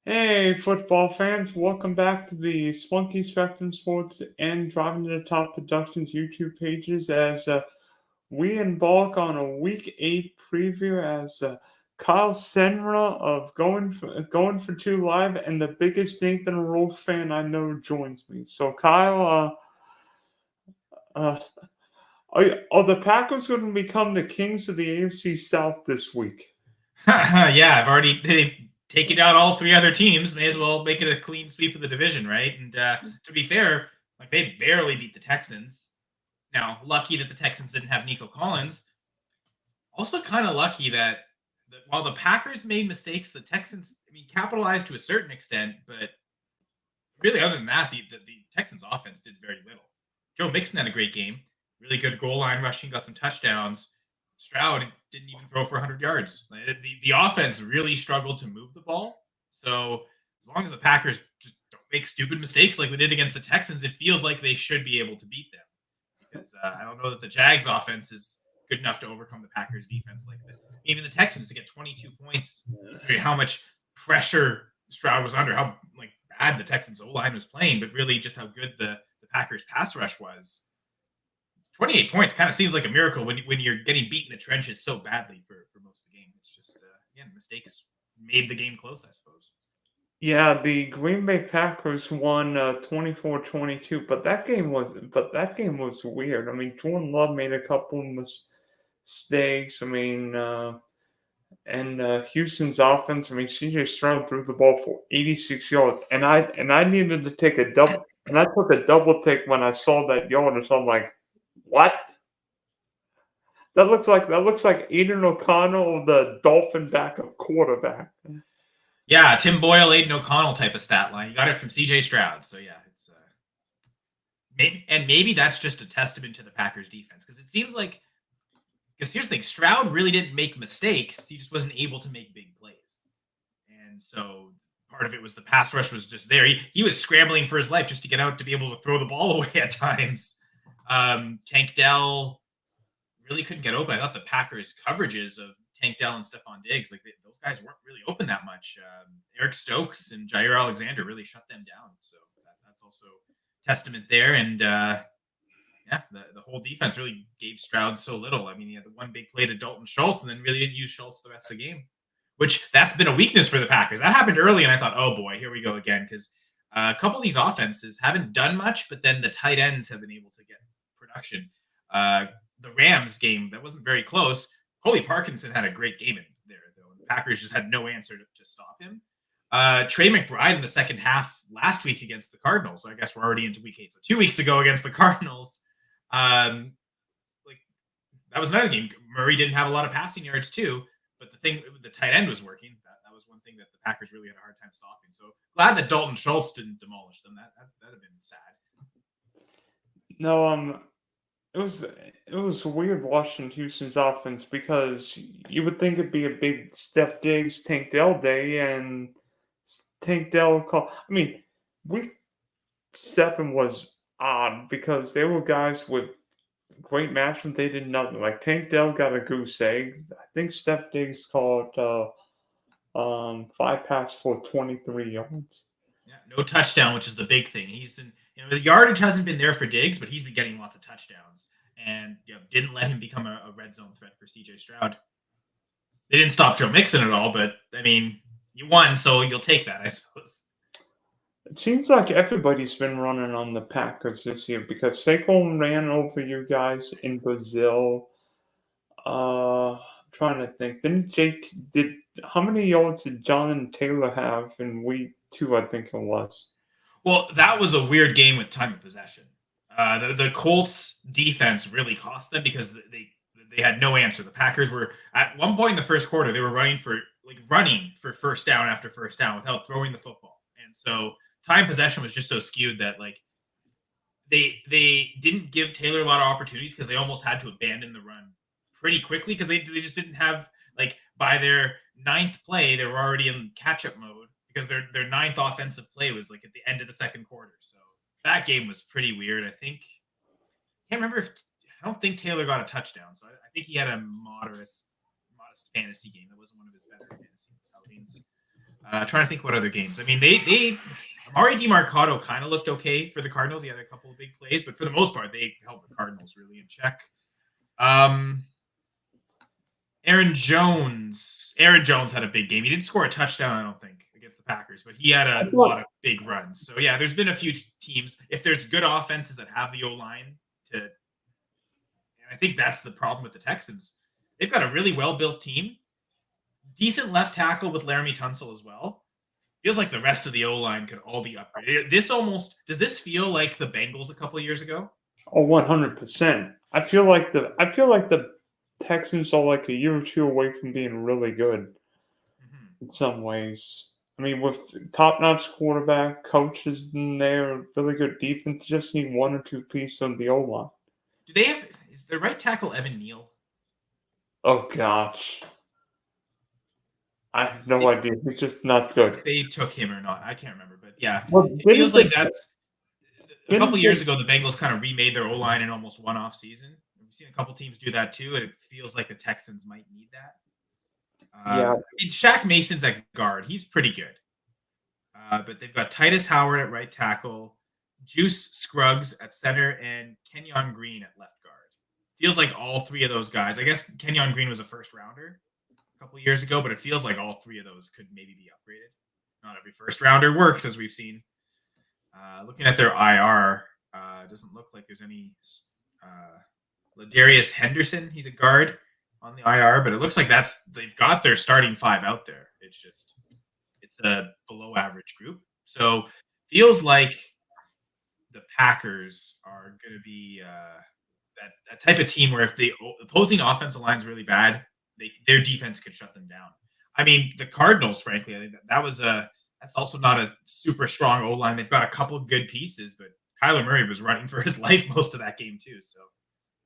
Hey, football fans, welcome back to the Spunky Spectrum Sports and Driving to the Top Productions YouTube pages as we embark on a Week 8 preview as Kyle Senra of Going for Two Live and the biggest Nathan Wolf fan I know joins me. So, Kyle, uh, are the Packers going to become the kings of the AFC South this week? Yeah, they've taken out all three other teams. May as well make it a clean sweep of the division, right? And to be fair, like they barely beat the Texans. Now, lucky that the Texans didn't have Nico Collins. Also, kind of lucky that while the Packers made mistakes, the Texans, capitalized to a certain extent, but really, other than that, the Texans' offense did very little. Joe Mixon had a great game, really good goal line rushing, got some touchdowns. Stroud didn't even throw for 100 yards. The offense really struggled to move the ball. So as long as the Packers just don't make stupid mistakes like they did against the Texans, it feels like they should be able to beat them. Because I don't know that the Jags offense is good enough to overcome the Packers defense like that. Even the Texans to get 22 points, considering how much pressure Stroud was under, how bad the Texans O-line was playing, but really just how good the Packers pass rush was. 28 points kind of seems like a miracle when you're getting beat in the trenches so badly for most of the game. It's just, again, mistakes made the game close, I suppose. Yeah, the Green Bay Packers won 24-22, but that game was weird. I mean, Jordan Love made a couple mistakes. And Houston's offense. I mean, CJ Stroud threw the ball for 86 yards, and I needed to take a double, and I took a double take when I saw that yardage. I'm like, what? That looks like Aiden O'Connell, the Dolphin backup quarterback. Yeah, Tim Boyle, Aiden O'Connell type of stat line. You got it from CJ Stroud. So, yeah, it's maybe that's just a testament to the Packers defense because it seems like because here's the thing, Stroud really didn't make mistakes. He just wasn't able to make big plays. And so part of it was the pass rush was just there. He was scrambling for his life just to get out to be able to throw the ball away at times. Tank Dell really couldn't get open. I thought the Packers' coverages of Tank Dell and Stephon Diggs, those guys weren't really open that much. Eric Stokes and Jair Alexander really shut them down. So that's also testament there. And yeah, the whole defense really gave Stroud so little. I mean, he had the one big play to Dalton Schultz and then really didn't use Schultz the rest of the game, which that's been a weakness for the Packers. That happened early, and I thought, oh boy, here we go again, because a couple of these offenses haven't done much, but then the tight ends have been able to get production. The Rams game, that wasn't very close. Coley Parkinson had a great game in there, though. The Packers just had no answer to stop him. Trey McBride in the second half last week against the Cardinals. So I guess we're already into week 8. So 2 weeks ago against the Cardinals, that was another game. Murray didn't have a lot of passing yards too, but the tight end was working. That was one thing that the Packers really had a hard time stopping. So glad that Dalton Schultz didn't demolish them. That'd have been sad. No, it was weird watching Houston's offense because you would think it'd be a big Steph Diggs Tank Dell day, and Tank Dell call. I mean, week 7 was odd because there were guys with great matchups. They did nothing. Like Tank Dell got a goose egg. I think Steph Diggs caught 5 passes for 23 yards. Yeah, no touchdown, which is the big thing. The yardage hasn't been there for Diggs, but he's been getting lots of touchdowns, and didn't let him become a red zone threat for CJ Stroud. They didn't stop Joe Mixon at all, but I mean, you won, so you'll take that, I suppose. It seems like everybody's been running on the Packers this year because Saquon ran over you guys in Brazil. I'm trying to think. Did how many yards did Jonathan Taylor have in week 2? I think it was. Well, that was a weird game with time of possession. The Colts defense really cost them because they had no answer. The Packers were at one point in the first quarter they were running for first down after first down without throwing the football, and so time possession was just so skewed that they didn't give Taylor a lot of opportunities because they almost had to abandon the run pretty quickly because they just didn't have by their 9th play they were already in catch up mode because their 9th offensive play was at the end of the second quarter. So that game was pretty weird. I can't remember if I don't think Taylor got a touchdown. So I think he had a modest fantasy game. That wasn't one of his better fantasy outings. Trying to think what other games. I mean, they Amari DiMarcado kind of looked okay for the Cardinals. He had a couple of big plays, but for the most part, they held the Cardinals really in check. Aaron Jones had a big game. He didn't score a touchdown, I don't think, against the Packers, but he had a lot of big runs. So yeah, there's been a few teams. If there's good offenses that have the O-line and I think that's the problem with the Texans. They've got a really well-built team. Decent left tackle with Laramie Tunsil as well. Feels like the rest of the O-line could all be upgraded. Does this feel like the Bengals a couple of years ago? Oh, 100%. I feel like the Texans are like a year or two away from being really good in some ways. I mean, with top-notch quarterback, coaches in there, really good defense, just need one or two pieces on the O-line. Do they have? Is their right tackle Evan Neal? Oh gosh, I have no idea. He's just not good. If they took him or not, I can't remember. But yeah, Well, it feels like that's a couple of years ago. The Bengals kind of remade their O-line in almost one off season. We've seen a couple teams do that too, and it feels like the Texans might need that. Shaq Mason's at guard. He's pretty good. But they've got Titus Howard at right tackle, Juice Scruggs at center, and Kenyon Green at left guard. Feels like all three of those guys. I guess Kenyon Green was a first rounder a couple of years ago, but it feels like all three of those could maybe be upgraded. Not every first rounder works, as we've seen. Looking at their IR, doesn't look like there's any. Ladarius Henderson, he's a guard on the IR, but it looks like they've got their starting five out there. It's a below average group. So feels like the Packers are going to be that type of team where if the opposing offensive line is really bad, their defense could shut them down. I mean, the Cardinals, frankly, I think that's also not a super strong O-line. They've got a couple of good pieces, but Kyler Murray was running for his life most of that game too. So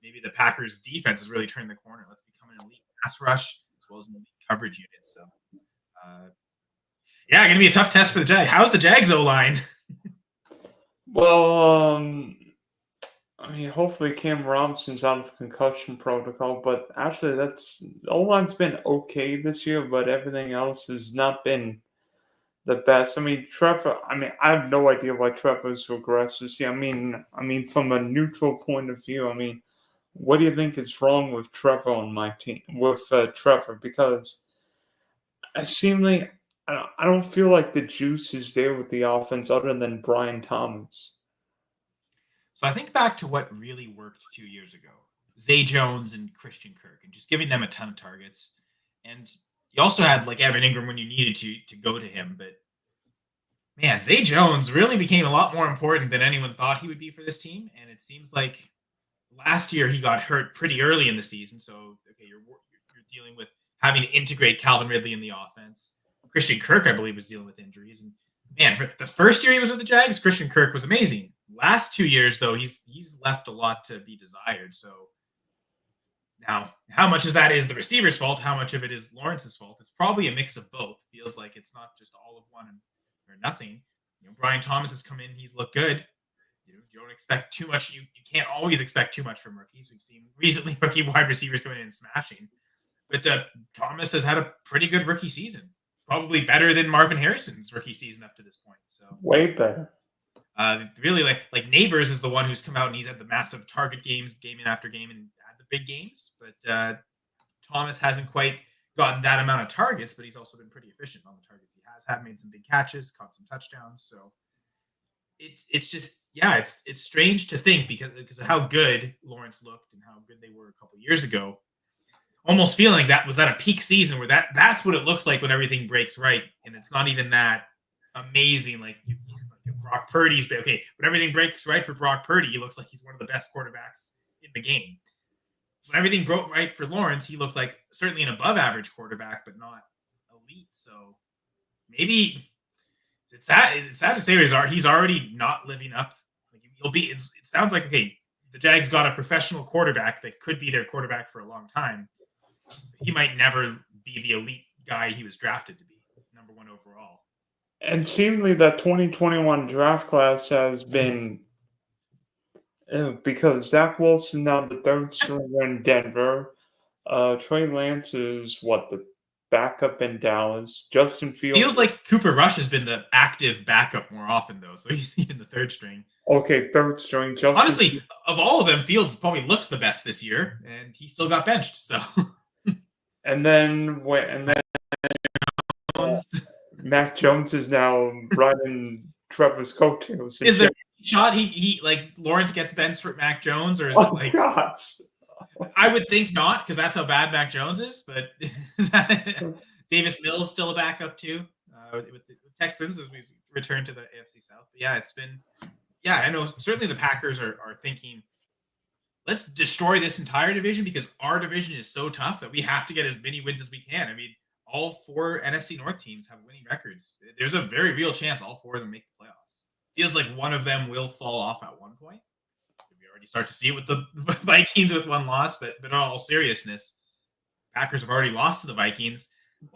maybe the Packers defense has really turned the corner. Let's become an elite pass rush as well as an elite coverage unit. So yeah, going to be a tough test for the Jags. How's the Jags O-line? Well, I mean, hopefully Cam Robinson's out of concussion protocol, but actually O-line's been okay this year, but everything else has not been the best. I mean, I have no idea why Trevor's regressed this year. I mean, from a neutral point of view, I mean, what do you think is wrong with Trevor on my team? With Trevor, because I don't feel like the juice is there with the offense other than Brian Thomas. So I think back to what really worked 2 years ago. Zay Jones and Christian Kirk, and just giving them a ton of targets. And you also had like Evan Ingram when you needed to go to him. But man, Zay Jones really became a lot more important than anyone thought he would be for this team. And it seems like last year he got hurt pretty early in the season. So okay, you're dealing with having to integrate Calvin Ridley in the offense. Christian Kirk, I believe, was dealing with injuries. And man, for the first year he was with the Jags, Christian Kirk was amazing. Last 2 years, though, he's left a lot to be desired. So now, how much of that is the receiver's fault? How much of it is Lawrence's fault? It's probably a mix of both. Feels like it's not just all of one or nothing. Brian Thomas has come in. He's looked good. You don't expect too much. You can't always expect too much from rookies. We've seen recently rookie wide receivers coming in and smashing. But Thomas has had a pretty good rookie season. Probably better than Marvin Harrison's rookie season up to this point. So way better. Really, like Neighbors is the one who's come out and he's had the massive target games, game in after game, and had the big games. But Thomas hasn't quite gotten that amount of targets, but he's also been pretty efficient on the targets he has had, made some big catches, caught some touchdowns. So it's just, yeah, it's strange to think because of how good Lawrence looked and how good they were a couple years ago. Almost feeling that a peak season where that's what it looks like when everything breaks right, and it's not even that amazing. Like Brock Purdy's okay, when everything breaks right for Brock Purdy, he looks like he's one of the best quarterbacks in the game. When everything broke right for Lawrence, he looked like certainly an above-average quarterback, but not elite. So maybe it's sad to say he's already not living up. Like it sounds like okay, the Jags got a professional quarterback that could be their quarterback for a long time. He might never be the elite guy he was drafted to be, number one overall. And seemingly that 2021 draft class has been because Zach Wilson now the third stringer in Denver. Trey Lance is the backup in Dallas. Justin Fields Feels like Cooper Rush has been the active backup more often, though. So he's in the third string. Okay, third string. Honestly, of all of them, Fields probably looked the best this year, and he still got benched. So, and then Mac Jones is now riding Trevor's coattails. Is there a shot he like Lawrence gets benched for Mac Jones, or is it like? Gosh. I would think not, because that's how bad Mac Jones is. But Davis Mills still a backup too with the Texans as we return to the AFC South. But yeah, it's been. Yeah, I know. Certainly, the Packers are thinking, let's destroy this entire division because our division is so tough that we have to get as many wins as we can. I mean, all 4 NFC North teams have winning records. There's a very real chance all 4 of them make the playoffs. Feels like one of them will fall off at one point. We already start to see it with the Vikings with 1 loss, but in all seriousness, Packers have already lost to the Vikings.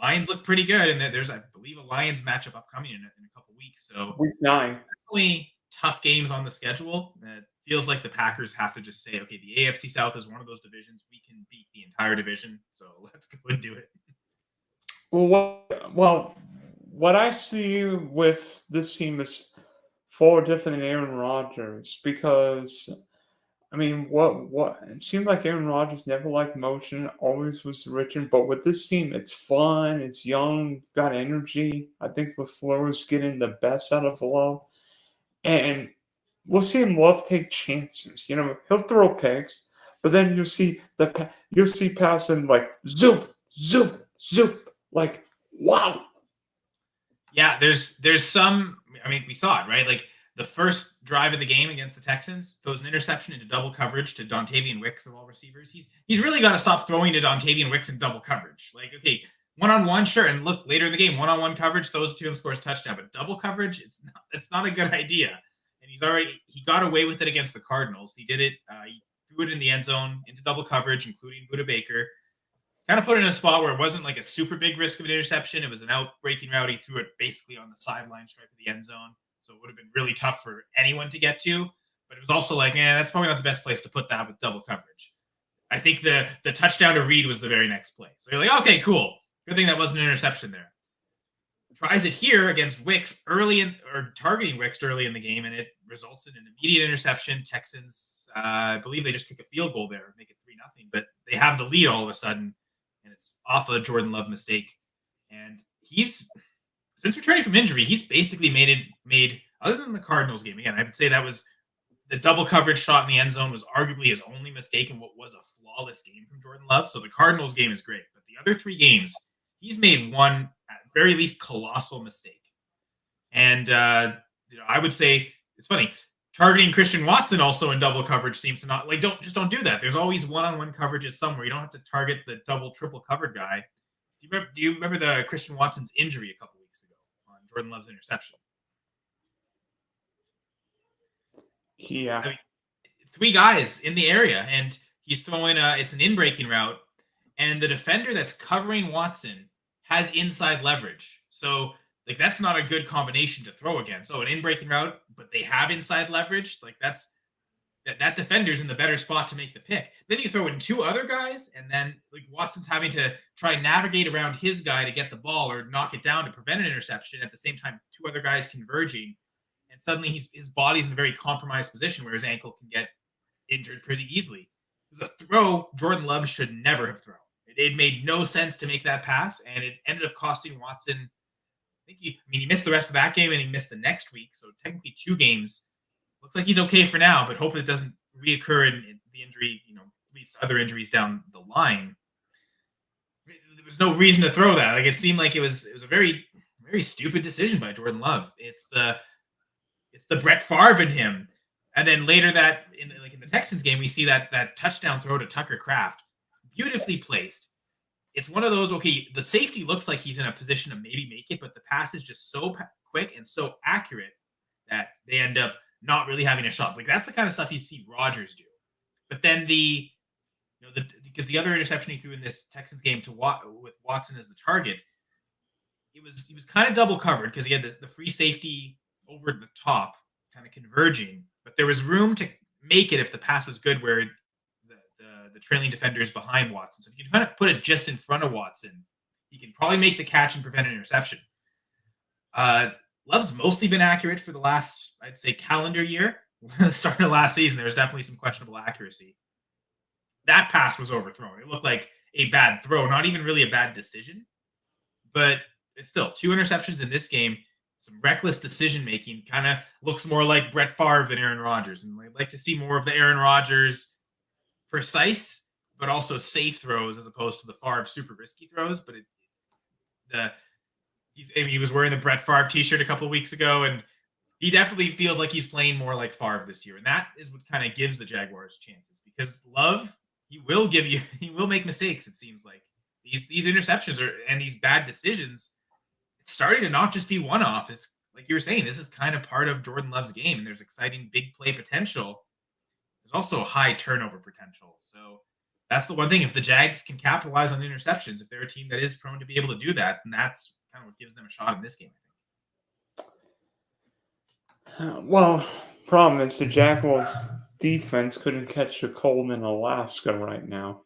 Lions look pretty good, and there's, I believe, a Lions matchup upcoming in a couple weeks. So week 9. Definitely tough games on the schedule. It feels like the Packers have to just say, okay, the AFC South is one of those divisions. We can beat the entire division, so let's go and do it. Well, what I see with this team is 4 different Aaron Rodgers because, I mean, what it seemed like Aaron Rodgers never liked motion, always was Richard. But with this team, it's fun, it's young, got energy. I think LaFleur is getting the best out of Love, and we'll see him Love take chances. You know, he'll throw picks, but then you'll see passing like zoop, zoop, zoop. Like, wow. Yeah, there's some. I mean, we saw it, right? Like the first drive of the game against the Texans, throws an interception into double coverage to Dontavian Wicks of all receivers. He's really got to stop throwing to Dontavian Wicks in double coverage. Like, okay, one-on-one, sure, and look later in the game, one-on-one coverage, throws it to him, scores a touchdown. But double coverage, it's not a good idea. And he got away with it against the Cardinals. He did it. He threw it in the end zone into double coverage, including Budda Baker. Kind of put it in a spot where it wasn't like a super big risk of an interception. It was an out-breaking route. He threw it basically on the sideline stripe of the end zone. So it would have been really tough for anyone to get to. But it was also like, that's probably not the best place to put that with double coverage. I think the touchdown to Reed was the very next play. So you're like, okay, cool. Good thing that wasn't an interception there. Tries it here against Wicks targeting Wicks early in the game, and it results in an immediate interception. Texans, I believe they just kick a field goal there, make it 3-0. But they have the lead all of a sudden, and it's off a Jordan Love mistake. And since returning from injury, he's basically made other than the Cardinals game. Again, I would say that was the double coverage shot in the end zone was arguably his only mistake in what was a flawless game from Jordan Love. So the Cardinals game is great, but the other 3 games, he's made one at very least colossal mistake. And I would say it's funny. Targeting Christian Watson also in double coverage seems to not don't do that. There's always one-on-one coverages somewhere. You don't have to target the double, triple covered guy. Do you remember the Christian Watson's injury a couple weeks ago on Jordan Love's interception? Yeah. I mean, 3 guys in the area, and he's throwing it's an in-breaking route, and the defender that's covering Watson has inside leverage. So like that's not a good combination to throw against. So an in-breaking route, but they have inside leverage. Like that defender's in the better spot to make the pick. Then you throw in 2 other guys, and then like Watson's having to try and navigate around his guy to get the ball or knock it down to prevent an interception. At the same time, 2 other guys converging, and suddenly his body's in a very compromised position where his ankle can get injured pretty easily. It was a throw Jordan Love should never have thrown. It made no sense to make that pass, and it ended up costing Watson. I think he missed the rest of that game, and he missed the next week. So technically 2 games. Looks like he's okay for now, but hopefully it doesn't reoccur in the injury, leads to other injuries down the line. There was no reason to throw that. Like it seemed like it was a very, very stupid decision by Jordan Love. It's the Brett Favre in him. And then later that in the Texans game, we see that touchdown throw to Tucker Kraft, beautifully placed. It's one of those, okay, the safety looks like he's in a position to maybe make it, but the pass is just so quick and so accurate that they end up not really having a shot. Like that's the kind of stuff you see Rodgers do. But then because the other interception he threw in this Texans game with Watson as the target, he was kind of double covered because he had the free safety over the top, kind of converging, but there was room to make it if the pass was good where the trailing defender is behind Watson. So if you can kind of put it just in front of Watson, He can probably make the catch and prevent an interception. Love's mostly been accurate for the last, I'd say, calendar year. Starting of last season, there was definitely some questionable accuracy. That pass was overthrown. It looked like a bad throw, not even really a bad decision. But it's still 2 interceptions in this game. Some reckless decision making. Kind of looks more like Brett Favre than Aaron Rodgers. And I'd like to see more of the Aaron Rodgers precise, but also safe throws as opposed to the Favre super risky throws. But he was wearing the Brett Favre t-shirt a couple of weeks ago, and he definitely feels like he's playing more like Favre this year. And that is what kind of gives the Jaguars chances, because Love, he will make mistakes. It seems like these interceptions and these bad decisions, it's starting to not just be one-off. It's like you were saying, this is kind of part of Jordan Love's game, and there's exciting big play potential. There's also high turnover potential. So that's the one thing. If the Jags can capitalize on interceptions, if they're a team that is prone to be able to do that, then that's kind of what gives them a shot in this game, I think. Well, problem is the Jaguars defense couldn't catch a cold in Alaska right now.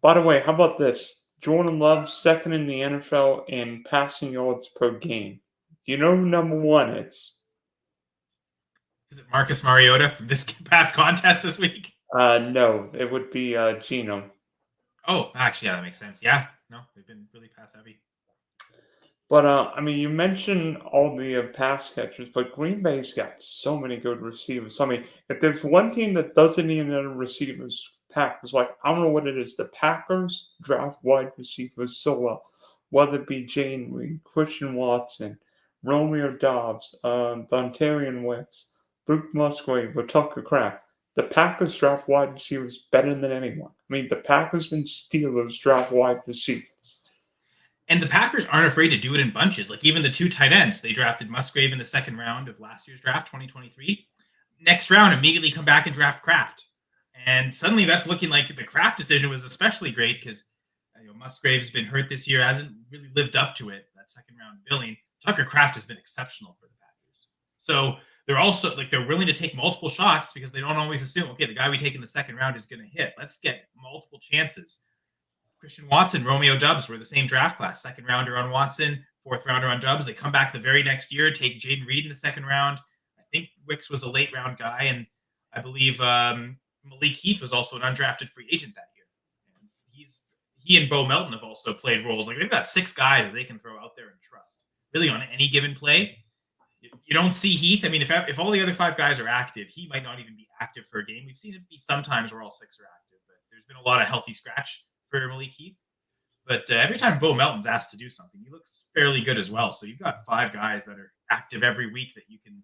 By the way, how about this? Jordan Love second in the NFL in passing yards per game. Do you know who number 1 is? Is it Marcus Mariota from this past contest this week? No, it would be Geno. Oh, actually, yeah, that makes sense. Yeah, no, they've been really pass heavy. But, I mean, you mentioned all the pass catchers, but Green Bay's got so many good receivers. I mean, if there's one team that doesn't need another receivers, Packers. Like, I don't know what it is. The Packers draft wide receivers so well, whether it be Jane Reed, Christian Watson, Romeo Dobbs, Dontarian Wicks, Luke Musgrave, or Tucker Kraft. The Packers draft wide receivers better than anyone. I mean, the Packers and Steelers draft wide receivers. And the Packers aren't afraid to do it in bunches. Like even the 2 tight ends, they drafted Musgrave in the second round of last year's draft, 2023. Next round, immediately come back and draft Kraft. And suddenly that's looking like the Kraft decision was especially great because Musgrave's been hurt this year, hasn't really lived up to it, that second round billing. Tucker Kraft has been exceptional for the Packers. So they're also they're willing to take multiple shots because they don't always assume, okay, the guy we take in the second round is going to hit. Let's get multiple chances. Christian Watson, Romeo Doubs were the same draft class. Second rounder on Watson, 4th rounder on Doubs. They come back the very next year, take Jaden Reed in the second round. I think Wicks was a late round guy, and I believe Malik Heath was also an undrafted free agent that year. And he and Bo Melton have also played roles. Like they've got 6 guys that they can throw out there and trust. Really on any given play. You don't see Heath. I mean, if all the other 5 guys are active, he might not even be active for a game. We've seen it be sometimes where all 6 are active, but there's been a lot of healthy scratch for Malik Heath. But every time Bo Melton's asked to do something, he looks fairly good as well. So you've got 5 guys that are active every week that you can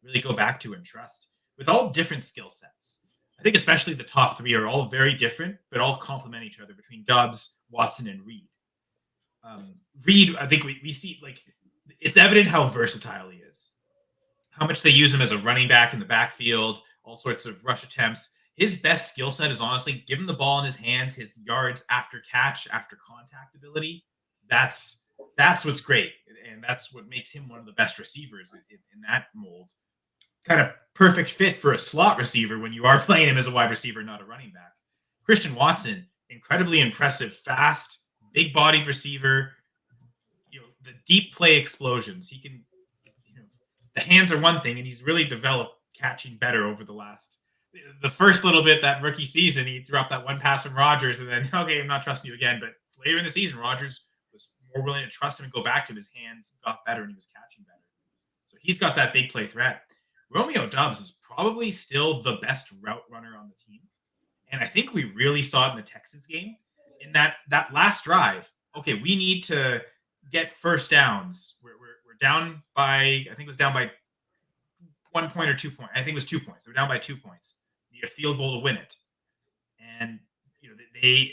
really go back to and trust with all different skill sets. I think especially the top 3 are all very different, but all complement each other between Doubs, Watson, and Reed. Reed, I think we see it's evident how versatile he is, how much they use him as a running back in the backfield, all sorts of rush attempts. His best skill set is honestly give him the ball in his hands, his yards after catch, after contact ability. That's what's great. And that's what makes him one of the best receivers in that mold. Kind of perfect fit for a slot receiver when you are playing him as a wide receiver, not a running back. Christian Watson, incredibly impressive, fast, big-bodied receiver. The deep play explosions. He can, the hands are one thing, and he's really developed catching better over the first little bit that rookie season. He dropped that one pass from Rodgers, and then, okay, I'm not trusting you again. But later in the season, Rodgers was more willing to trust him and go back to him. His hands got better, and he was catching better. So he's got that big play threat. Romeo Doubs is probably still the best route runner on the team. And I think we really saw it in the Texans game in that last drive. Okay, we need to get first downs. We're down by, I think it was down by 1 point or 2 points. I think it was 2 points. They were down by 2 points. You need a field goal to win it. And they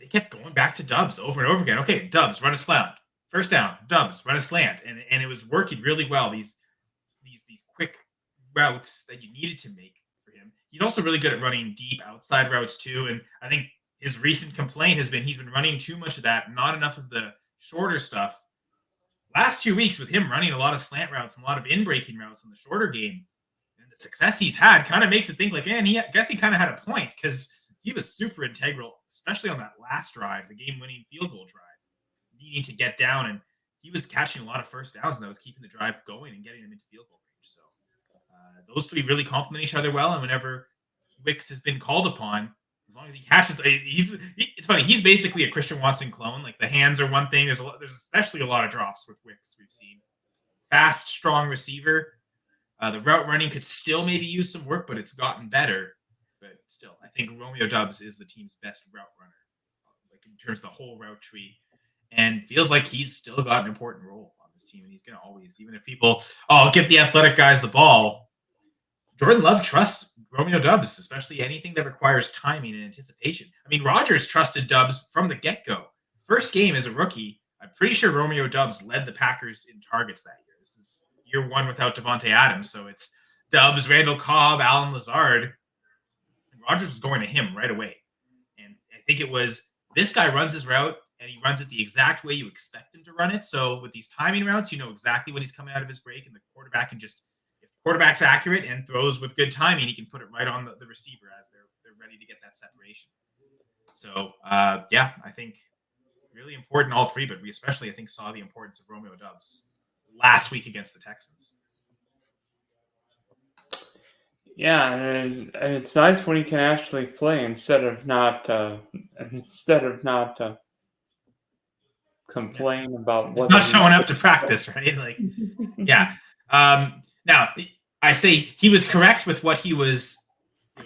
kept going back to Doubs over and over again. Okay, Doubs, run a slant. First down, Doubs, run a slant. And it was working really well. These quick routes that you needed to make for him. He's also really good at running deep outside routes too. And I think his recent complaint has been he's been running too much of that, not enough of the shorter stuff. Last 2 weeks with him running a lot of slant routes and a lot of in-breaking routes in the shorter game, and the success he's had kind of makes it think man, I guess he kind of had a point because he was super integral, especially on that last drive, the game-winning field goal drive. needing to get down, and he was catching a lot of first downs, and that was keeping the drive going and getting them into field goal range. So those three really complement each other well. And whenever Wicks has been called upon, as long as he catches, it's funny. He's basically a Christian Watson clone. Like the hands are one thing. There's especially a lot of drops with Wicks we've seen. Fast, strong receiver. The route running could still maybe use some work, but it's gotten better. But still, I think Romeo Doubs is the team's best route runner, like in terms of the whole route tree, and feels like he's still got an important role on this team. And he's going to always, even if people, give the athletic guys the ball. Jordan Love trusts Romeo Doubs, especially anything that requires timing and anticipation. I mean, Rodgers trusted Doubs from the get-go. First game as a rookie, I'm pretty sure Romeo Doubs led the Packers in targets that year. This is year one without Devontae Adams, so it's Doubs, Randall Cobb, Alan Lazard. And Rodgers was going to him right away. And I think it was, this guy runs his route, and he runs it the exact way you expect him to run it. So with these timing routes, you know exactly when he's coming out of his break, and the quarterback can just, quarterback's accurate and throws with good timing, he can put it right on the receiver as they're ready to get that separation. So, I think really important, all three, but we especially, I think, saw the importance of Romeo Doubs last week against the Texans. Yeah, and it's nice when he can actually play instead of not complain about what not showing up to practice, right? Like, yeah. Now, I say he was correct with what he was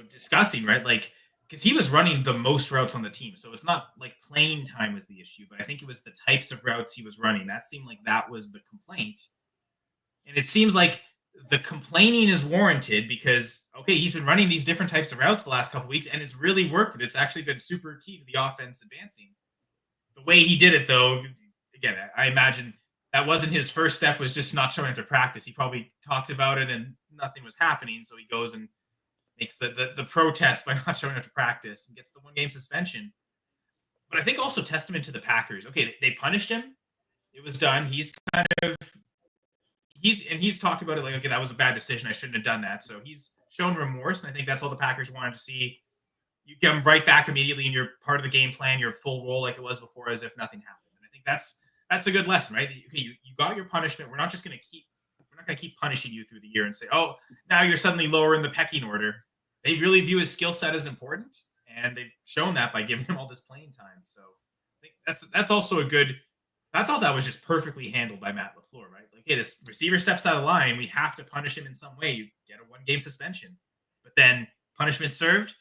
discussing, right? Like, because he was running the most routes on the team. So it's not like playing time was the issue, but I think it was the types of routes he was running. That seemed like that was the complaint. And it seems like the complaining is warranted because, okay, he's been running these different types of routes the last couple of weeks, and it's really worked. It's actually been super key to the offense advancing. The way he did it, though, again, I imagine that wasn't his first step, was just not showing up to practice. He probably talked about it and nothing was happening. So he goes and makes the protest by not showing up to practice and gets the 1-game suspension. But I think also testament to the Packers. Okay, they punished him. It was done. He's talked about it like, okay, that was a bad decision. I shouldn't have done that. So he's shown remorse. And I think that's all the Packers wanted to see. You get him right back immediately in your part of the game plan, your full role like it was before, as if nothing happened. And I think that's a good lesson, right? Okay, you got your punishment. We're not going to keep punishing you through the year and say, oh, now you're suddenly lower in the pecking order. They really view his skill set as important, and they've shown that by giving him all this playing time. So I think that's also a good. I thought that was just perfectly handled by Matt LaFleur, right? Like, hey, this receiver steps out of line, we have to punish him in some way. You get a 1-game suspension, but then punishment served,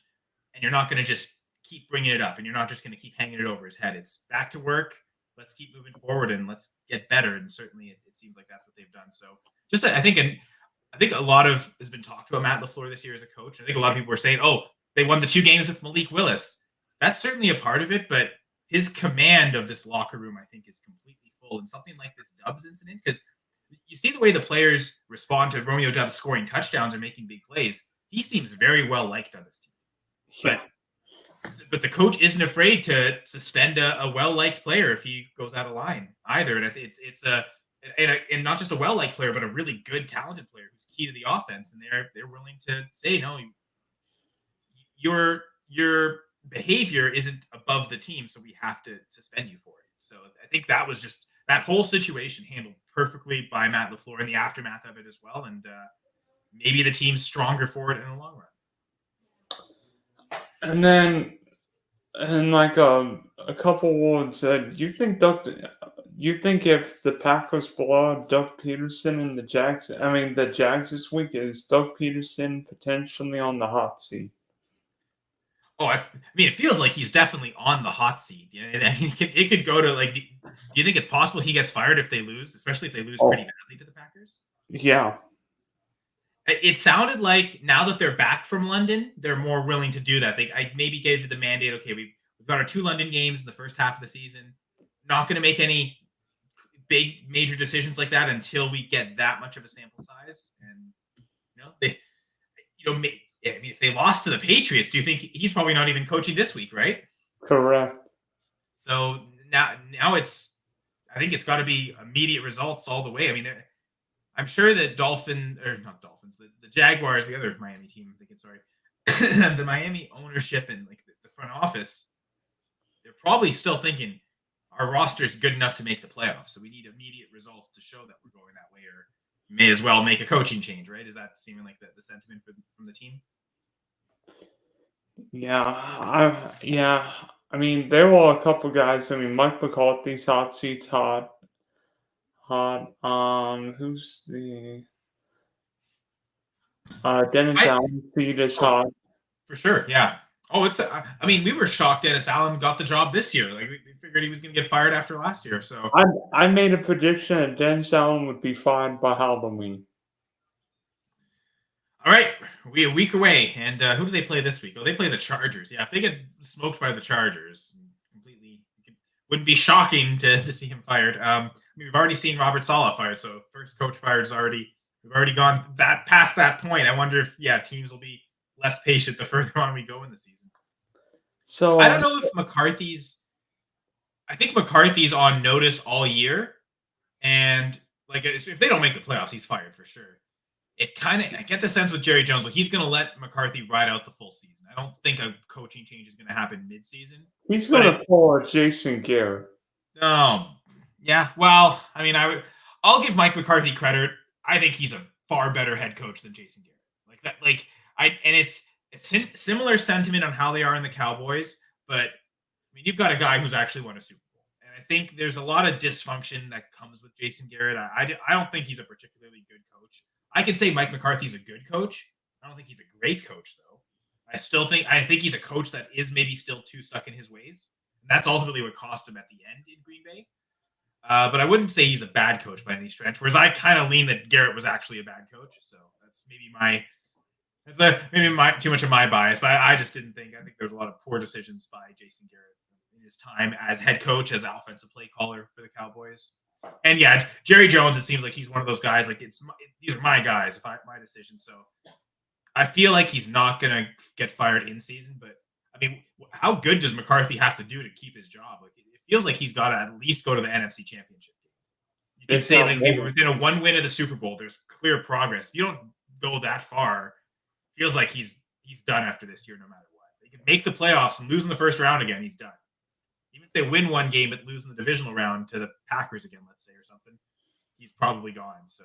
and you're not going to just keep bringing it up, and you're not just going to keep hanging it over his head. It's back to work. Let's keep moving forward and let's get better. And certainly it seems like that's what they've done. So just, I think a lot of has been talked about Matt LaFleur this year as a coach. I think a lot of people were saying, oh, they won the 2 games with Malik Willis. That's certainly a part of it, but his command of this locker room, I think, is completely full. And something like this Doubs incident, because you see the way the players respond to Romeo Doubs scoring touchdowns or making big plays. He seems very well liked on this team. Yeah. But the coach isn't afraid to suspend a well-liked player if he goes out of line either. And I think it's and not just a well-liked player, but a really good, talented player who's key to the offense. And they're willing to say, no, your behavior isn't above the team, so we have to suspend you for it. So I think that was just that whole situation handled perfectly by Matt LaFleur in the aftermath of it as well. And maybe the team's stronger for it in the long run. And then, in like a couple words, you think if the Packers blow out Doug Peterson and the Jags this week, is Doug Peterson potentially on the hot seat? Oh, I mean, it feels like he's definitely on the hot seat. I mean, it could go to like. Do you think it's possible he gets fired if they lose, especially if they lose pretty badly to the Packers? Yeah. It sounded like now that they're back from London, they're more willing to do that. I maybe gave the mandate, okay, we've got our 2 London games in the first half of the season. Not going to make any big major decisions like that until we get that much of a sample size. And if they lost to the Patriots, do you think he's probably not even coaching this week, right? Correct. So now I think it's got to be immediate results all the way. I mean, I'm sure that the Jaguars, the other Miami team, I'm thinking, sorry, the Miami ownership and like the front office, they're probably still thinking, our roster is good enough to make the playoffs. So we need immediate results to show that we're going that way, or you may as well make a coaching change, right? Is that seeming like the sentiment from the team? Yeah. I mean, there were a couple guys. I mean, Mike McCarthy's hot seat's hot. Who's the Dennis I Allen seat is oh, hot. for sure, yeah. Oh, it's. I mean, we were shocked Dennis Allen got the job this year. Like we figured he was going to get fired after last year. So I made a prediction that Dennis Allen would be fired by Halloween. all right, we a week away, and who do they play this week? Oh, they play the Chargers. Yeah, if they get smoked by the Chargers, completely wouldn't be shocking to see him fired. I mean, we've already seen Robert Saleh fired, so first coach fired is already we've already gone that past that point. I wonder if teams will be less patient the further on we go in the season. So I don't know if McCarthy's. I think McCarthy's on notice all year, and like if they don't make the playoffs, he's fired for sure. I get the sense with Jerry Jones, like he's going to let McCarthy ride out the full season. I don't think a coaching change is going to happen mid-season. he's going to pull a Jason Garrett. Yeah. Well, I mean, I'll give Mike McCarthy credit. I think he's a far better head coach than Jason Garrett. Like that, and it's similar sentiment on how they are in the Cowboys, but I mean, you've got a guy who's actually won a Super Bowl, and I think there's a lot of dysfunction that comes with Jason Garrett. I don't think he's a particularly good coach. I can say Mike McCarthy's a good coach. I don't think he's a great coach, though. I think he's a coach that is maybe still too stuck in his ways. And that's ultimately what cost him at the end in Green Bay. But I wouldn't say he's a bad coach by any stretch. Whereas I kind of lean that Garrett was actually a bad coach. So that's maybe too much of my bias. But I just didn't think. I think there was a lot of poor decisions by Jason Garrett in his time as head coach, as offensive play caller for the Cowboys. And yeah, Jerry Jones, it seems like he's one of those guys. Like these are my guys. My decision. So I feel like he's not gonna get fired in season. But I mean, how good does McCarthy have to do to keep his job? Like it feels like he's got to at least go to the NFC Championship game. You can say like maybe within a one win of the Super Bowl, there's clear progress. If you don't go that far, it feels like he's done after this year, no matter what. They can make the playoffs and lose in the first round again, he's done. Even if they win one game but lose in the divisional round to the Packers again, let's say, or something, he's probably gone. So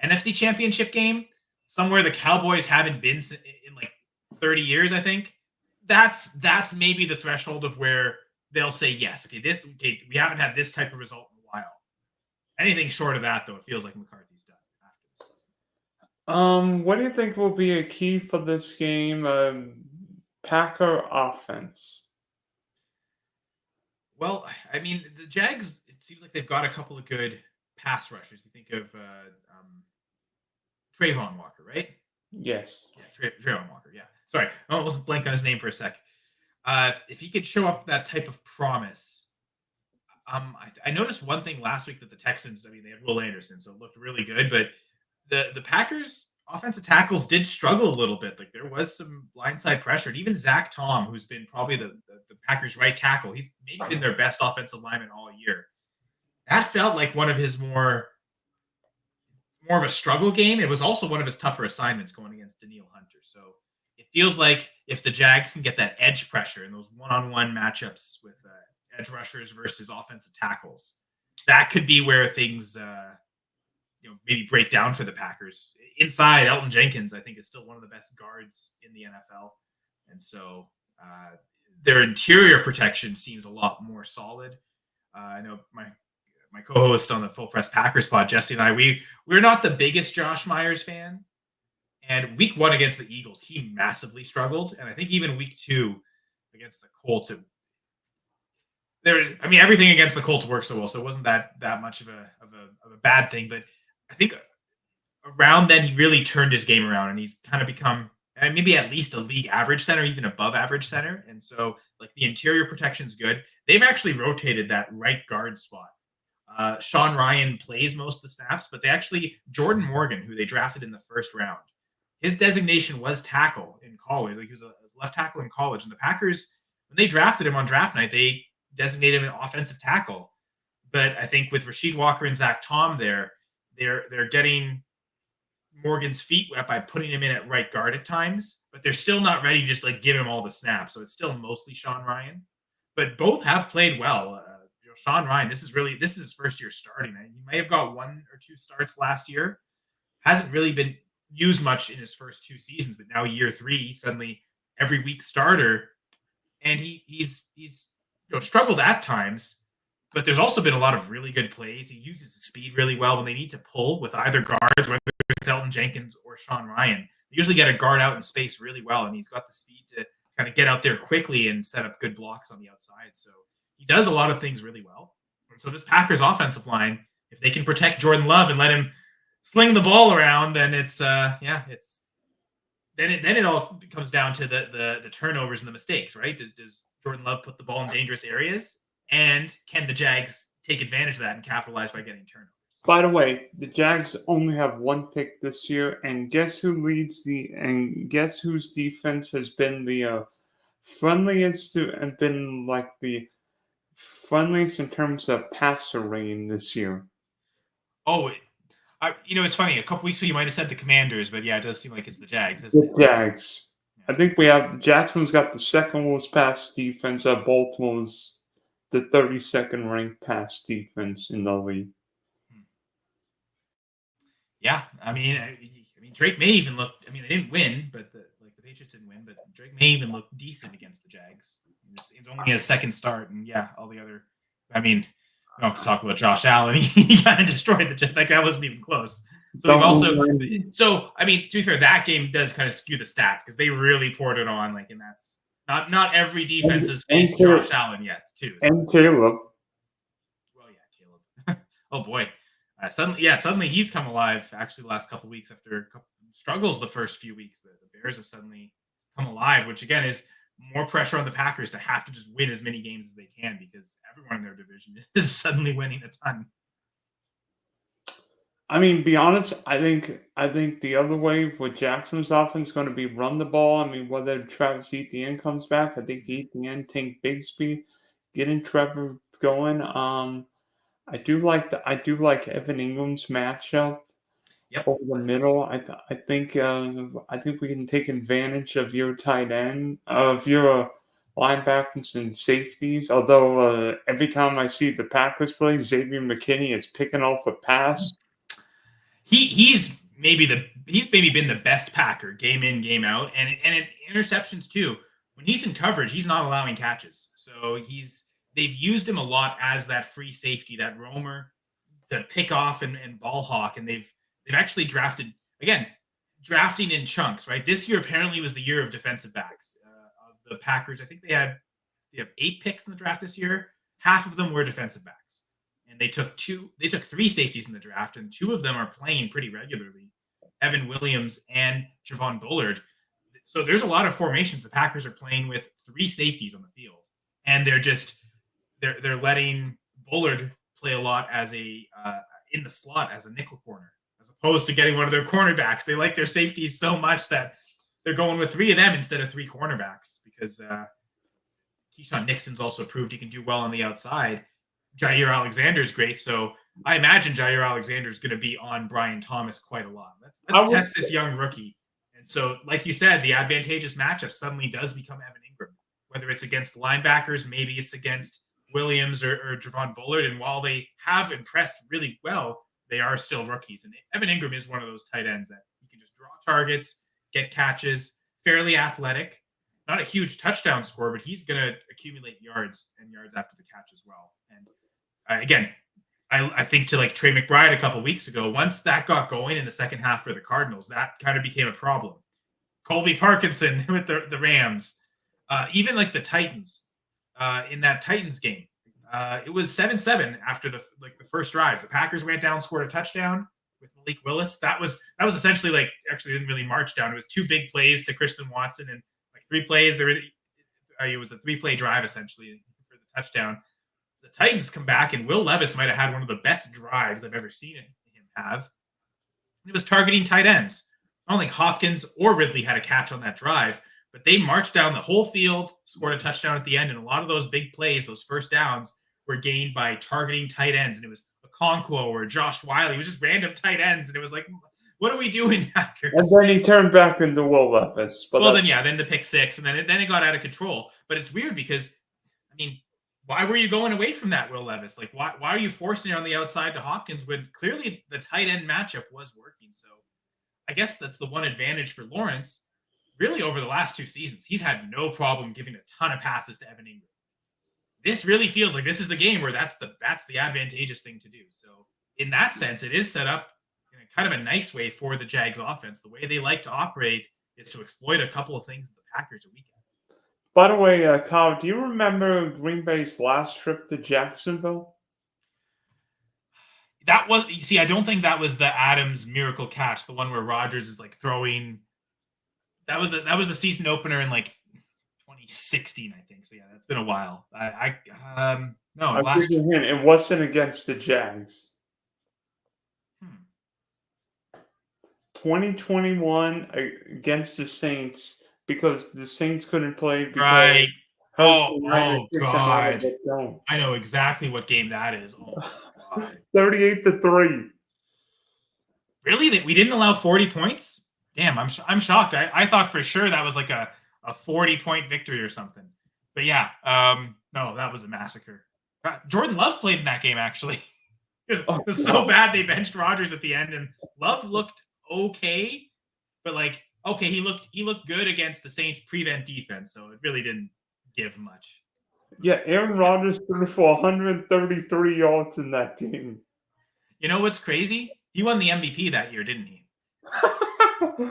NFC Championship game, somewhere the Cowboys haven't been in like 30 years, I think. That's maybe the threshold of where they'll say yes. Okay, we haven't had this type of result in a while. Anything short of that, though, it feels like McCarthy's done after this season. What do you think will be a key for this game? Packer offense. Well, I mean, the Jags, it seems like they've got a couple of good pass rushers. You think of Trayvon Walker, right? Yes. Yeah, Trayvon Walker, yeah. Sorry, I almost blanked on his name for a sec. If he could show up that type of promise, I noticed one thing last week that the Texans, I mean, they had Will Anderson, so it looked really good, but the Packers offensive tackles did struggle a little bit. Like there was some blindside pressure. And even Zach Tom, who's been probably the Packers right tackle, he's maybe been their best offensive lineman all year. That felt like one of his more of a struggle game. It was also one of his tougher assignments going against Danielle Hunter. So it feels like if the Jags can get that edge pressure in those one-on-one matchups with edge rushers versus offensive tackles, that could be where things maybe break down for the Packers. Inside, Elton Jenkins, I think, is still one of the best guards in the NFL. And so their interior protection seems a lot more solid. I know my co-host on the Full Press Packers pod, Jesse, and I, we're not the biggest Josh Myers fan. And week 1 against the Eagles, he massively struggled. And I think even week 2 against the Colts, everything against the Colts worked so well, so it wasn't that much of a bad thing. But I think around then he really turned his game around, and he's kind of become maybe at least a league average center, even above average center. And so like the interior protection's good. They've actually rotated that right guard spot. Sean Ryan plays most of the snaps, but Jordan Morgan, who they drafted in the first round, his designation was tackle in college. Like he was a left tackle in college. And the Packers, when they drafted him on draft night, they designated him an offensive tackle. But I think with Rasheed Walker and Zach Tom there, they're getting Morgan's feet wet by putting him in at right guard at times, but they're still not ready to just like give him all the snaps. So it's still mostly Sean Ryan. But both have played well. Sean Ryan, this is his first year starting. He might have got 1 or 2 starts last year. Hasn't really been used much in his first 2 seasons, but now year 3, suddenly every week starter, and he's struggled at times. But there's also been a lot of really good plays. He uses his speed really well when they need to pull with either guards, whether it's Elton Jenkins or Sean Ryan. They usually get a guard out in space really well, and he's got the speed to kind of get out there quickly and set up good blocks on the outside. So he does a lot of things really well. And so this Packers offensive line, if they can protect Jordan Love and let him sling the ball around, then it all comes down to the turnovers and the mistakes, right? Does Jordan Love put the ball in dangerous areas? And can the Jags take advantage of that and capitalize by getting turnovers? By the way, the Jags only have 1 pick this year, and guess whose defense has been the friendliest and been like the friendliest in terms of passer rating this year? Oh, it's funny. A couple weeks ago, you might have said the Commanders, but yeah, it does seem like it's the Jags, isn't it? The Jags. I think Jackson's got the second worst pass defense. Baltimore's the 32nd ranked pass defense in the league. Yeah, I mean, Drake may even look. I mean, they didn't win, but the Patriots didn't win, but Drake may even look decent against the Jags. It's only his second start, and yeah, all the other. I mean, we don't have to talk about Josh Allen. He kind of destroyed the Jags. Like that wasn't even close. So I mean, to be fair, that game does kind of skew the stats because they really poured it on. Like, and that's not every defense has faced Josh Allen yet, too. So. And Caleb. Well, yeah, Caleb. Oh boy. Suddenly he's come alive. Actually, the last couple of weeks after a couple struggles the first few weeks, the Bears have suddenly come alive, which again is more pressure on the Packers to have to just win as many games as they can because everyone in their division is suddenly winning a ton. I mean, be honest, I think the other way for Jackson's offense is going to be run the ball. I mean, whether Travis Etienne comes back, I think Etienne, Tank Bigsby, getting Trevor going. I do like Evan Ingram's matchup over the middle. I think we can take advantage of your tight end, of your linebackers and safeties. Although every time I see the Packers play, Xavier McKinney is picking off a pass. He's maybe been the best Packer game in, game out, and in interceptions too. When he's in coverage, he's not allowing catches. So they've used him a lot as that free safety, that roamer to pick off and ball hawk, and they've actually drafting in chunks, right? This year apparently was the year of defensive backs of the Packers. I think they have 8 picks in the draft this year. Half of them were defensive backs. And they took 3 safeties in the draft, and 2 of them are playing pretty regularly, Evan Williams and Javon Bullard. So there's a lot of formations. The Packers are playing with 3 safeties on the field, and they're letting Bullard play a lot as in the slot as a nickel corner, as opposed to getting one of their cornerbacks. They like their safeties so much that they're going with 3 of them instead of 3 cornerbacks because Keyshawn Nixon's also proved he can do well on the outside. Jair Alexander's great, so I imagine Jair Alexander is going to be on Brian Thomas quite a lot. Let's test this young rookie. And so, like you said, the advantageous matchup suddenly does become Evan Ingram, whether it's against linebackers, maybe it's against Williams or Javon Bullard. And while they have impressed really well, they are still rookies. And Evan Ingram is one of those tight ends that you can just draw targets, get catches, fairly athletic. Not a huge touchdown score, but he's going to accumulate yards after the catch as well. And again, I think to like Trey McBride a couple weeks ago, once that got going in the second half for the Cardinals, that kind of became a problem. Colby Parkinson with the Rams, even like the Titans in that Titans game. It was 7-7 after the first drives. The Packers went down, scored a touchdown with Malik Willis. That was essentially actually didn't really march down. It was 2 big plays to Christian Watson and 3 plays. It was a 3-play drive essentially for the touchdown. The Titans come back, and Will Levis might have had one of the best drives I've ever seen him have. It was targeting tight ends. I don't think Hopkins or Ridley had a catch on that drive, but they marched down the whole field, scored a touchdown at the end, and a lot of those big plays, those first downs, were gained by targeting tight ends. And it was a Okonkwo or Josh Wiley. It was just random tight ends, and it was like, what are we doing, Packers? And then he turned back into Will Levis. Then the pick 6, and then it got out of control. But it's weird because, I mean, why were you going away from that, Will Levis? Like, why are you forcing it on the outside to Hopkins when clearly the tight end matchup was working? So I guess that's the one advantage for Lawrence. Really, over the last 2 seasons, he's had no problem giving a ton of passes to Evan Ingram. This really feels like this is the game where that's the advantageous thing to do. So in that sense, it is set up in a kind of a nice way for the Jags offense. The way they like to operate is to exploit a couple of things that the Packers are weak at. By the way, Kyle, do you remember Green Bay's last trip to Jacksonville? That was, you see, I don't think that was the Adams miracle catch, the one where Rodgers is like throwing. That was the season opener in like 2016, I think. So yeah, that's been a while. No, I'll last. give you a hint. It wasn't against the Jags. 2021 against the Saints because the Saints couldn't play because Right. Oh God. I know exactly what game that is. Oh my God. 38-3. Really? We didn't allow 40 points? Damn, I'm shocked. I thought for sure that was like a 40-point victory or something. But yeah, no, that was a massacre. Jordan Love played in that game, actually. It was so bad they benched Rodgers at the end, and Love looked okay, but like, okay, he looked good against the Saints prevent defense, so it really didn't give much. Yeah, Aaron Rodgers threw for 133 yards in that game. You know what's crazy? He won the MVP that year, didn't he?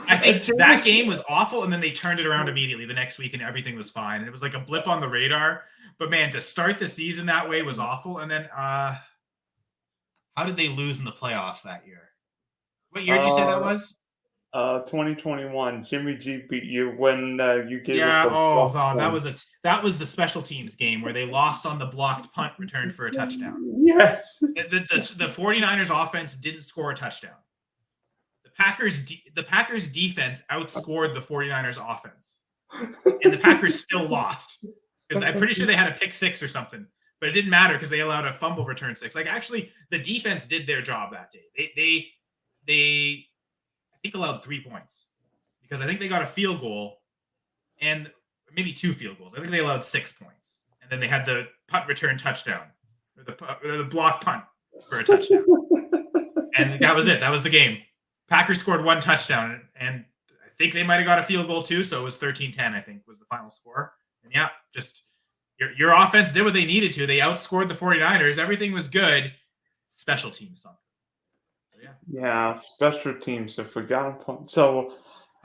I think that game was awful, and then they turned it around immediately the next week, and everything was fine. And it was like a blip on the radar. But man, to start the season that way was awful. And then, how did they lose in the playoffs that year? What year did you say that was? 2021. Jimmy G beat you when you gave. Yeah. That was the special teams game where they lost on the blocked punt return for a touchdown. Yes. The 49ers offense didn't score a touchdown. The Packers defense outscored the 49ers offense, and the Packers still lost because I'm pretty sure they had a pick 6 or something, but it didn't matter because they allowed a fumble return 6. Like, actually, the defense did their job that day. They I think allowed 3 points because I think they got a field goal and maybe 2 field goals. I think they allowed 6 points, and then they had the punt return touchdown or the block punt for a touchdown, and that was it. That was the game. Packers scored 1 touchdown, and I think they might have got a field goal too, so it was 13-10, I think, was the final score. And yeah, just your offense did what they needed to. They outscored the 49ers. Everything was good. Special teams something. So, yeah. Yeah, special teams. I forgot. So,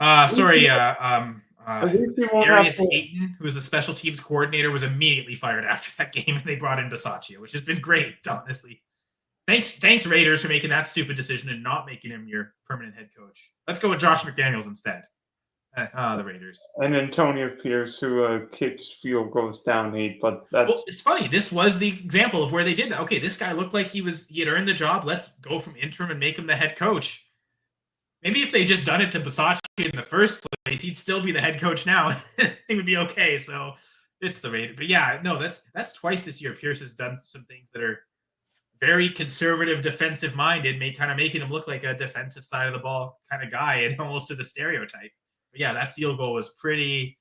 sorry, Darius to... Ayton, who was the special teams coordinator, was immediately fired after that game, and they brought in Bisaccia, which has been great, honestly. Thanks, Raiders, for making that stupid decision and not making him your permanent head coach. Let's go with Josh McDaniels instead. The Raiders. And Antonio Pierce, who kicks field goals down 8, but that's... Well, it's funny. This was the example of where they did that. Okay, this guy looked like he had earned the job. Let's go from interim and make him the head coach. Maybe if they just done it to Bisaccia in the first place, he'd still be the head coach now. It would be okay. So it's the Raiders. But yeah, no, that's twice this year. Pierce has done some things that are very conservative, defensive minded, making him look like a defensive side of the ball kind of guy, and almost to the stereotype. But yeah, that field goal was pretty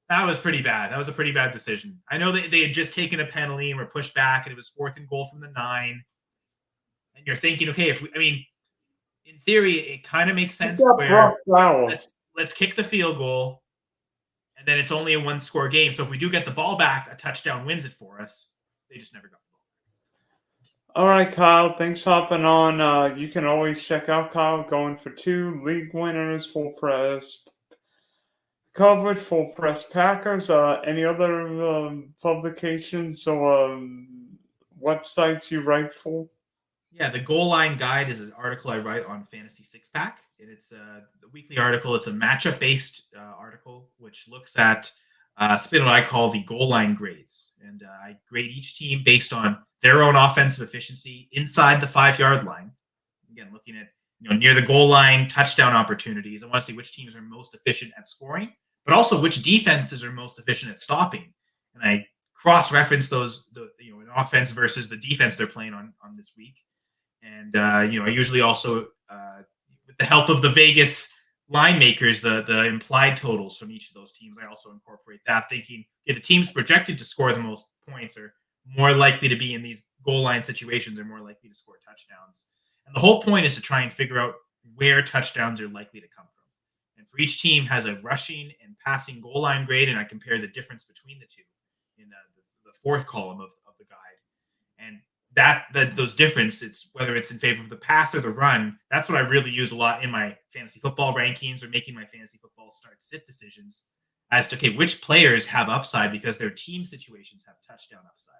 bad. That was a pretty bad decision. I know they had just taken a penalty and were pushed back, and it was 4th and goal from the 9. And you're thinking, okay, in theory, it kind of makes sense where let's kick the field goal, and then it's only a 1-score game. So if we do get the ball back, a touchdown wins it for us. They just never got the ball. All right, Kyle, thanks for hopping on. You can always check out Kyle going for 2 league winners, full press coverage, full press Packers. Any other publications or websites you write for? Yeah, the Goal Line Guide is an article I write on Fantasy Six Pack. And it's a weekly article. It's a matchup-based article, which looks at something what I call the goal line grades. And I grade each team based on their own offensive efficiency inside the 5-yard line. Again, looking at near the goal line touchdown opportunities. I want to see which teams are most efficient at scoring, but also which defenses are most efficient at stopping. And I cross-reference those, an offense versus the defense they're playing on this week. And I usually also, with the help of the Vegas line makers, the implied totals from each of those teams, I also incorporate that, thinking, okay, the teams projected to score the most points are more likely to be in these goal line situations, are more likely to score touchdowns. And the whole point is to try and figure out where touchdowns are likely to come from. And for each team has a rushing and passing goal line grade, and I compare the difference between the two in the fourth column of the guide. And those difference, it's whether it's in favor of the pass or the run. That's what I really use a lot in my fantasy football rankings or making my fantasy football start sit decisions as to, okay, which players have upside because their team situations have touchdown upside.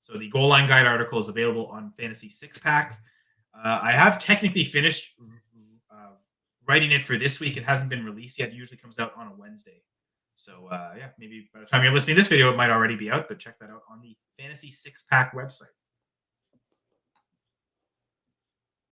So the goal line guide article is available on Fantasy Six Pack. I have technically finished writing it for this week. It hasn't been released yet. It usually comes out on a Wednesday. So maybe by the time you're listening to this video, it might already be out, but check that out on the Fantasy Six Pack website.